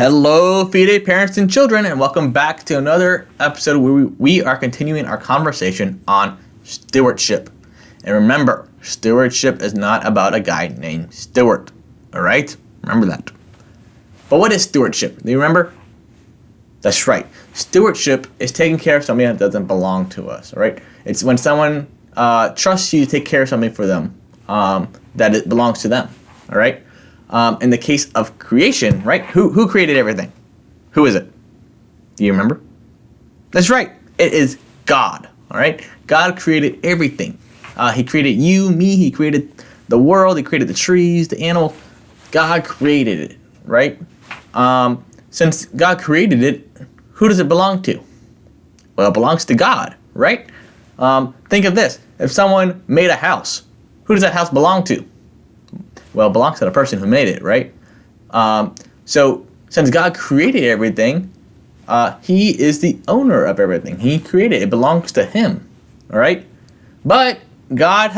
Hello, Fide parents and children, and welcome back to another episode where we are continuing our conversation on stewardship. And remember, stewardship is not about a guy named Stewart, all right? Remember that. But what is stewardship? Do you remember? That's right. Stewardship is taking care of something that doesn't belong to us, all right? It's when someone trusts you to take care of something for them that it belongs to them, all right? In the case of creation, right? Who created everything? Who is it? Do you remember? That's right. It is God. All right. God created everything. He created you, me. He created the world. He created the trees, the animals. God created it, right? Since God created it, who does it belong to? Well, it belongs to God, right? Think of this. If someone made a house, who does that house belong to? Well, it belongs to the person who made it, right? So since God created everything, he is the owner of everything. He created it. It belongs to him, all right? But God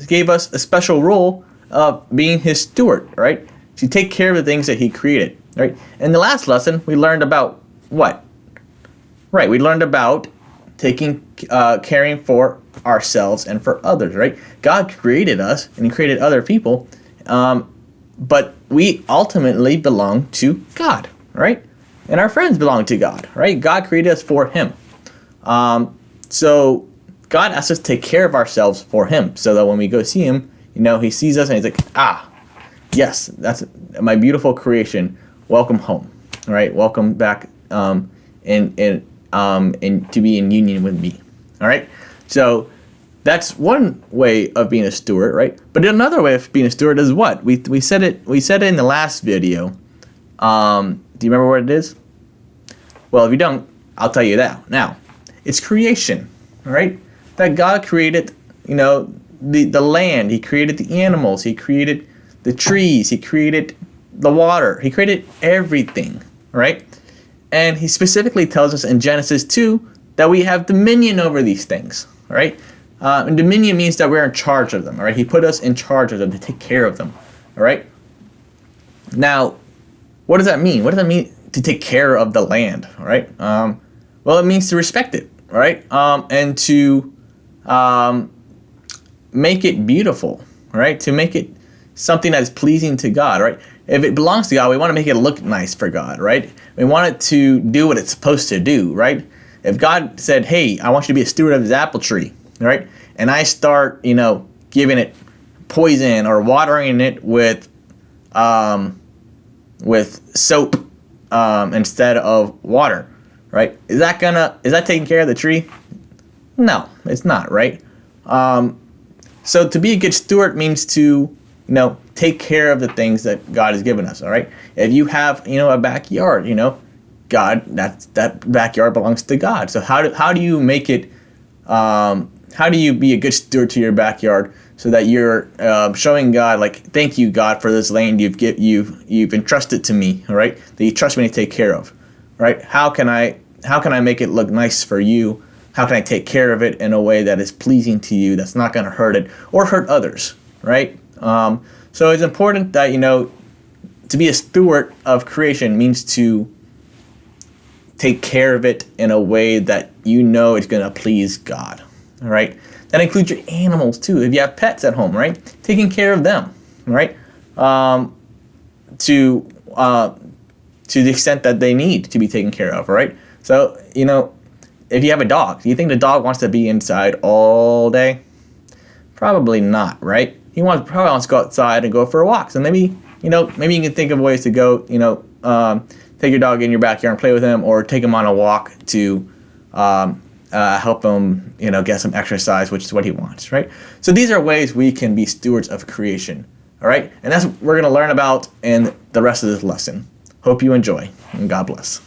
gave us a special role of being his steward, right? To take care of the things that he created, right? In the last lesson, we learned about what? Right, we learned about caring for ourselves and for others, right? God created us and he created other people, but we ultimately belong to God, right? And our friends belong to God, right? God created us for him. So God asks us to take care of ourselves for him so that when we go see him, he sees us and he's like, yes, that's my beautiful creation. Welcome home, all right? Welcome back and to be in union with me, all right? So that's one way of being a steward, right? But another way of being a steward is what? We said it in the last video. Do you remember what it is? Well, if you don't, I'll tell you that. Now, it's creation, all right? That God created, the land. He created the animals. He created the trees. He created the water. He created everything, right? And he specifically tells us in Genesis 2 that we have dominion over these things, right? And dominion means that we're in charge of them, all right? He put us in charge of them to take care of them, all right? Now, what does that mean? What does that mean to take care of the land, all right? Well, it means to respect it, all right? And to make it beautiful, all right? To make it something that is pleasing to God, right? If it belongs to God, we want to make it look nice for God, right? We want it to do what it's supposed to do, right? If God said, hey, I want you to be a steward of this apple tree, right? And I start, giving it poison or watering it with soap instead of water, right? Is that taking care of the tree? No, it's not, right? So to be a good steward means to, take care of the things that God has given us, all right? If you have, a backyard, God, that backyard belongs to God. So how do you make it, how do you be a good steward to your backyard so that you're showing God, thank you, God, for this land you've entrusted to me, all right? That you trust me to take care of, all right? How can I make it look nice for you? How can I take care of it in a way that is pleasing to you, that's not going to hurt it or hurt others, right? So it's important that, to be a steward of creation means to take care of it in a way that it's going to please God, all right? That includes your animals too. If you have pets at home, right? Taking care of them, right? To the extent that they need to be taken care of, right? So, if you have a dog, do you think the dog wants to be inside all day? Probably not, right? He probably wants to go outside and go for a walk. So maybe you can think of ways to go, take your dog in your backyard and play with him, or take him on a walk to help him, get some exercise, which is what he wants, right? So these are ways we can be stewards of creation, all right? And that's what we're going to learn about in the rest of this lesson. Hope you enjoy, and God bless.